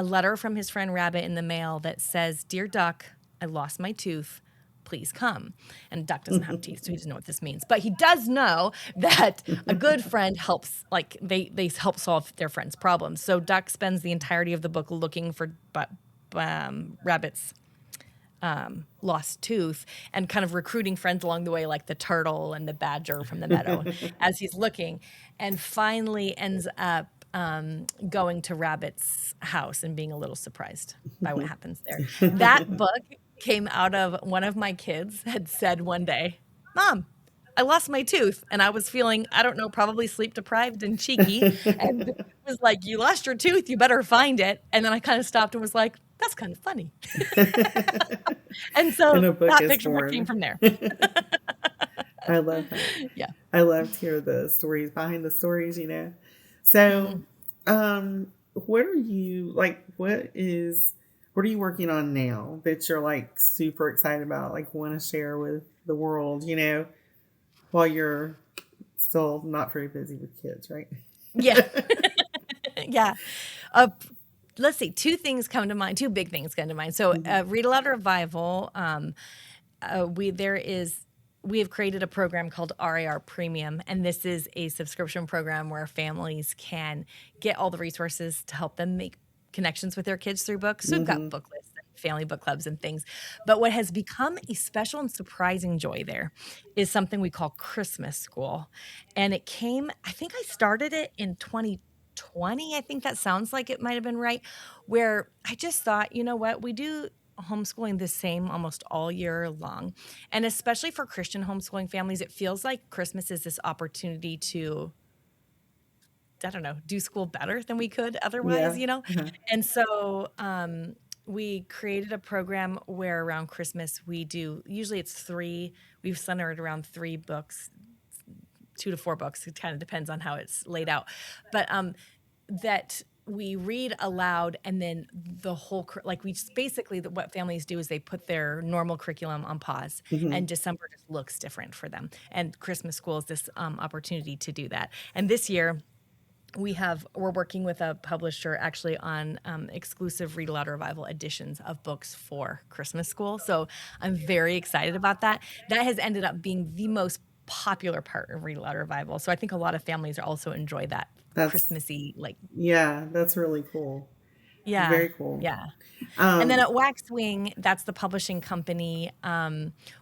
letter from his friend Rabbit in the mail that says, "Dear Duck, I lost my tooth. Please come." And Duck doesn't have teeth, so he doesn't know what this means. But he does know that a good friend helps, like they help solve their friend's problems. So Duck spends the entirety of the book looking for Rabbit's lost tooth and kind of recruiting friends along the way, like the turtle and the badger from the meadow as he's looking, and finally ends up going to Rabbit's house and being a little surprised by what happens there. That book came out of one of my kids had said one day, "Mom, I lost my tooth." And I was feeling, I don't know, probably sleep deprived and cheeky. And it was like, "You lost your tooth, you better find it." And then I kind of stopped and was like, that's kind of funny. And so that picture book came from there. I love that. Yeah. I love to hear the stories behind the stories, So, what are you like? What are you working on now that you're like super excited about, like want to share with the world, while you're still not very busy with kids, right? Yeah. Yeah. Let's see. Two big things come to mind. So Read-Aloud Revival, we have created a program called RAR Premium, and this is a subscription program where families can get all the resources to help them make connections with their kids through books. So we've got book lists and family book clubs and things. But what has become a special and surprising joy there is something we call Christmas School. And I think I started it in 2020. I think that sounds like it might have been right, where I just thought, you know what, we do homeschooling the same almost all year long. And especially for Christian homeschooling families, it feels like Christmas is this opportunity to, I don't know, do school better than we could otherwise, And so we created a program where around Christmas usually we've centered around 3 books, 2 to 4 books. It kind of depends on how it's laid out. But that we read aloud, and then the whole, what families do is they put their normal curriculum on pause, and December just looks different for them. And Christmas School is this opportunity to do that. And this year, we're working with a publisher actually on exclusive Read-Aloud Revival editions of books for Christmas school. So I'm very excited about that. That has ended up being the most popular part of Read-Aloud Revival. So I think a lot of families also enjoy that That's, Christmassy, like, yeah, that's really cool. yeah, Very cool. yeah. And then Um, at Waxwing, that's the publishing company.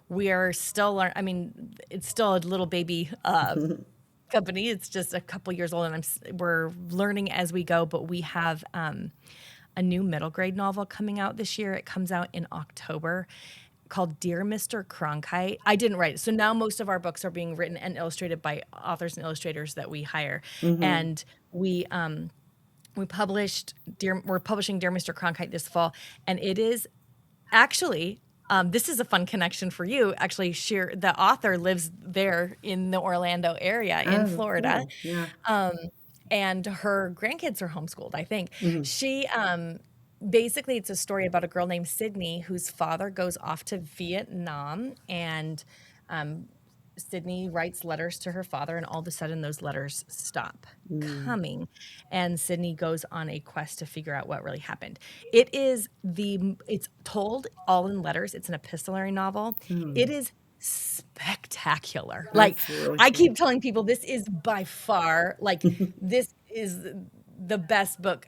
We are still, I mean, it's still a little baby company. It's just a couple years old, and we're learning as we go. But we have a new middle grade novel coming out this year. It comes out in October, called Dear Mr. Cronkite. I didn't write it, so now most of our books are being written and illustrated by authors and illustrators that we hire, mhm. and we published we're publishing Dear Mr. Cronkite this fall, and it is actually, this is a fun connection for you. Actually, the author lives there in the Orlando area in Oh, Florida, cool. Yeah. and her grandkids are homeschooled, I think. Mhm. She basically, it's a story about a girl named Sydney whose father goes off to Vietnam, and Sydney writes letters to her father, and all of a sudden those letters stop Mm. coming, and Sydney goes on a quest to figure out what really happened. It's told all in letters. It's an epistolary novel. It Oh, is spectacular. Like, that's really I cool. keep telling people, this is by far, like, this is the best book.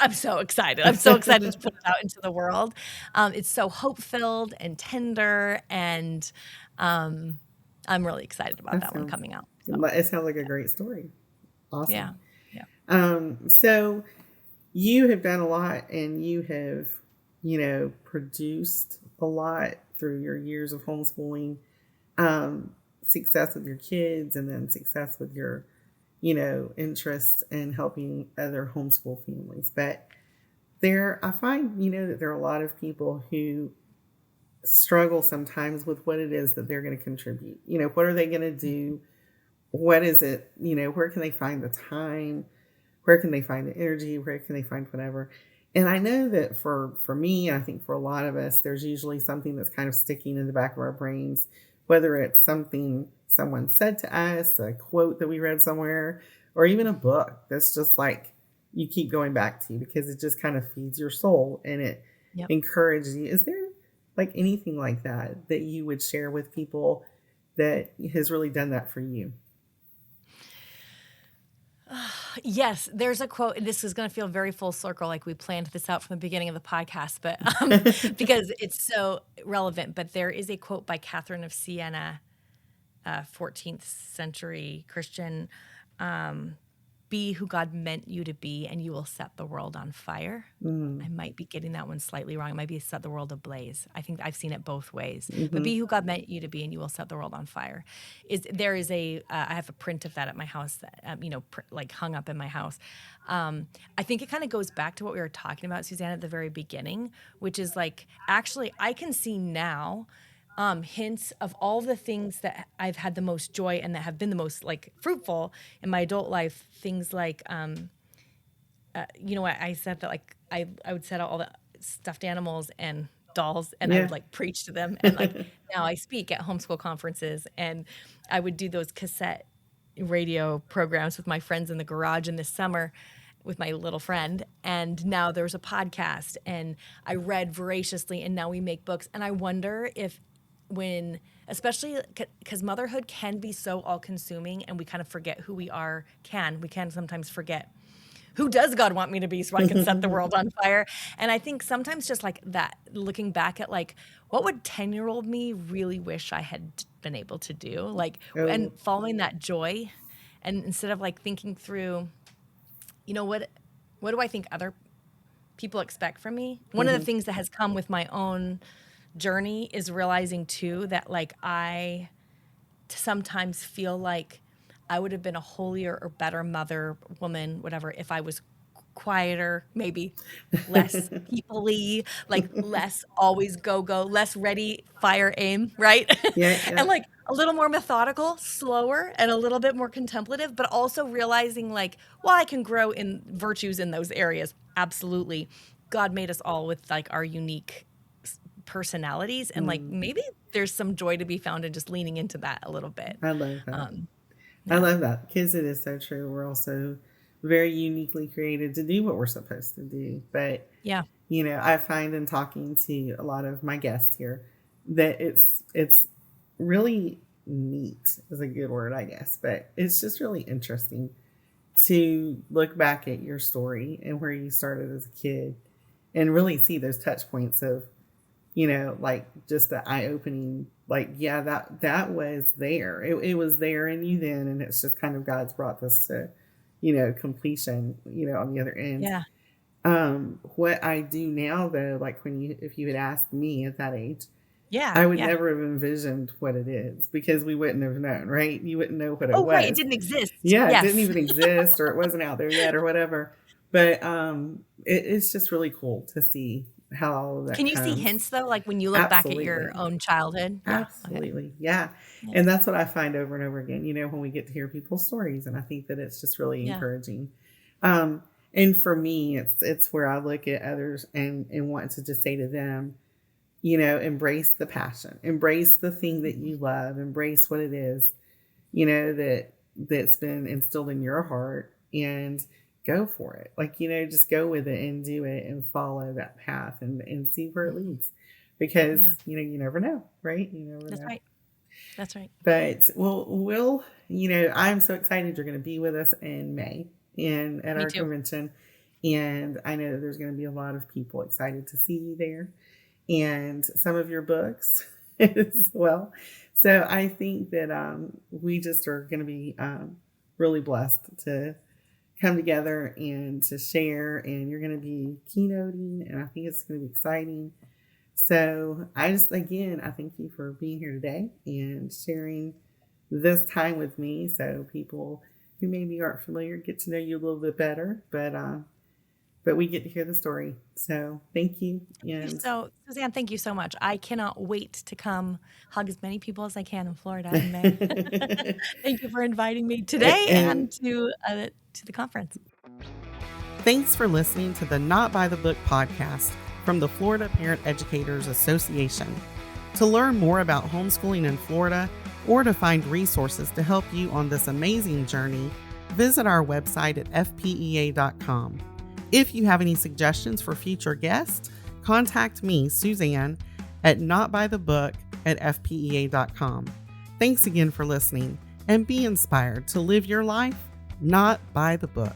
I'm so excited. I'm so excited to put it out into the world. It's so hope-filled and tender, and I'm really excited about That that one sounds, coming out. So, it sounds like a great story. yeah, Awesome. yeah. So you have done a lot and you have, produced a lot through your years of homeschooling, success with your kids and then success with your, interests in helping other homeschool families. But I find, that there are a lot of people who struggle sometimes with what it is that they're going to contribute. What are they going to do? What is it? Where can they find the time? Where can they find the energy? Where can they find whatever? And I know that for me, I think for a lot of us, there's usually something that's kind of sticking in the back of our brains, whether it's something someone said to us, a quote that we read somewhere, or even a book that's just like you keep going back to because it just kind of feeds your soul and it Yep. encourages you. Is there like anything like that that you would share with people that has really done that for you? Yes, there's a quote, and this is going to feel very full circle, like we planned this out from the beginning of the podcast, but because it's so relevant. But there is a quote by Catherine of Siena, 14th century Christian. Be who God meant you to be, and you will set the world on fire. Mm, I might be getting that one slightly wrong. It might be set the world ablaze. I think I've seen it both ways. But mm-hmm. be who God meant you to be, and you will set the world on fire. I have a print of that at my house, that, like hung up in my house. I think it kind of goes back to what we were talking about, Suzanne, at the very beginning, which is like, actually, I can see now hints of all the things that I've had the most joy and that have been the most like fruitful in my adult life. Things like, I said that like I would set out all the stuffed animals and dolls, and I Yeah. would like preach to them. And like now I speak at homeschool conferences, and I would do those cassette radio programs with my friends in the garage in the summer with my little friend. And now there's a podcast, and I read voraciously, and now we make books. And I wonder if especially because motherhood can be so all consuming, and we kind of forget who we are. We can sometimes forget, who does God want me to be so I can set the world on fire? And I think sometimes just like that, looking back at like, what would 10-year-old me really wish I had been able to do? Like, and Oh. following that joy. And instead of like thinking through, what do I think other people expect from me? One of the Mm-hmm. things that has come with my own journey is realizing too that like I sometimes feel like I would have been a holier or better mother, woman, whatever, if I was quieter, maybe less people-y, like less always go, less ready, fire, aim, right? Yeah. Yeah. And like a little more methodical, slower, and a little bit more contemplative, but also realizing like, well, I can grow in virtues in those areas. Absolutely. God made us all with like our unique personalities, and like Mm, maybe there's some joy to be found in just leaning into that a little bit. I love that. Um, I love that, because it is so true. We're also very uniquely created to do what we're supposed to do. But, Yeah. I find in talking to a lot of my guests here that it's really neat is a good word, I guess. But it's just really interesting to look back at your story and where you started as a kid and really see those touch points of, like just the eye-opening, like, yeah, that was there. It was there in you then, and it's just kind of God's brought this to, completion, on the other end. Yeah. What I do now, though, like if you had asked me at that age, Yeah. I would never have envisioned what it is, because we wouldn't have known, right? You wouldn't know what it was. Right. It didn't exist. Yeah, Yes. It didn't even exist, or it wasn't out there yet, or whatever. But it's just really cool to see how all of that Can you see hints, though, like when you look back at your own childhood? Absolutely. Okay. Yeah. And that's what I find over and over again, when we get to hear people's stories. And I think that it's just really encouraging. And for me, it's where I look at others and want to just say to them, embrace the passion, embrace the thing that you love, embrace what it is, that's been instilled in your heart, and go for it. Like, just go with it and do it and follow that path and see where it leads, because, you never know, right? You never know. That's right. That's right. But we'll, I'm so excited you're going to be with us in May at our convention. And I know there's going to be a lot of people excited to see you there, and some of your books as well. So I think that we just are going to be really blessed to come together and to share, and you're going to be keynoting, and I think it's going to be exciting. So I thank you for being here today and sharing this time with me, so people who maybe aren't familiar get to know you a little bit better, but we get to hear the story. So thank you. So Suzanne, thank you so much. I cannot wait to come hug as many people as I can in Florida in May. Thank you for inviting me today and to the conference. Thanks for listening to the Not by the Book podcast from the Florida Parent Educators Association. To learn more about homeschooling in Florida, or to find resources to help you on this amazing journey, visit our website at FPEA.com. If you have any suggestions for future guests, contact me, Suzanne, at notbythebook@fpea.com. Thanks again for listening, and be inspired to live your life not by the book.